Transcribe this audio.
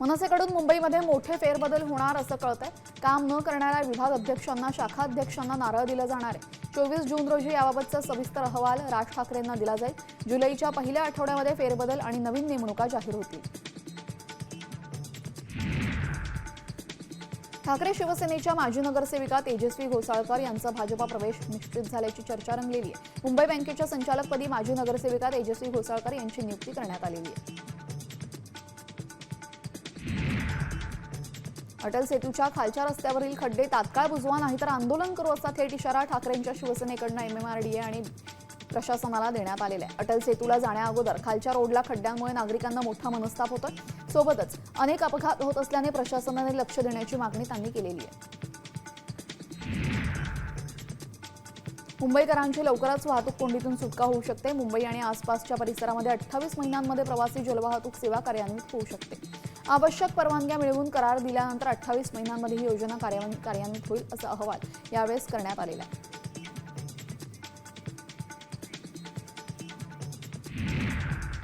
मनसेकडून मुंबईमध्ये मोठे फेरबदल होणार असं कळतंय। काम न करणाऱ्या विभाग अध्यक्षांना शाखा अध्यक्षांना नारळ दिलं जाणार आहे। 24 जून रोजी याबाबतचा सविस्तर अहवाल राज ठाकरेंना दिला जाईल। जुलैच्या पहिल्या आठवड्यामध्ये फेरबदल आणि नवीन नेमणुका जाहीर होतील। ठाकरे शिवसेनेच्या माजी नगरसेविका तेजस्वी घोसाळकर यांचा भाजपा प्रवेश निश्चित झाल्याची चर्चा रंगलेली आहे। मुंबई बँकेच्या संचालकपदी माजी नगरसेविका तेजस्वी घोसाळकर यांची नियुक्ती करण्यात आलेली आहे। अटल सेतूच्या खालच्या रस्त्यावरील खड्डे तात्काळ बुजवा नाहीतर आंदोलन करू असा थेट इशारा ठाकरेंच्या शिवसेनेकडून MMRDA आणि प्रशासनाला देण्यात आलेला आहे। अटल सेतूला जाण्याअगोदर खालच्या रोडला खड्ड्यांमुळे नागरिकांना मोठा मनस्ताप होतोय। सोबतच अनेक अपघात होत असल्याने प्रशासनाने लक्ष देण्याची मागणी त्यांनी केलेली आहे। मुंबईकरांची लवकरच वाहतूक कोंडीतून सुटका होऊ शकते। मुंबई आणि आसपासच्या परिसरामध्ये 28 महिन्यांमध्ये प्रवासी जलवाहतूक सेवा कार्यान्वित होऊ शकते। आवश्यक परवानग्या मिळवून करार दिल्यानंतर 28 महिन्यांमध्ये ही योजना कार्यान्वित होईल असा अहवाल यावेळेस करण्यात आलेला आहे।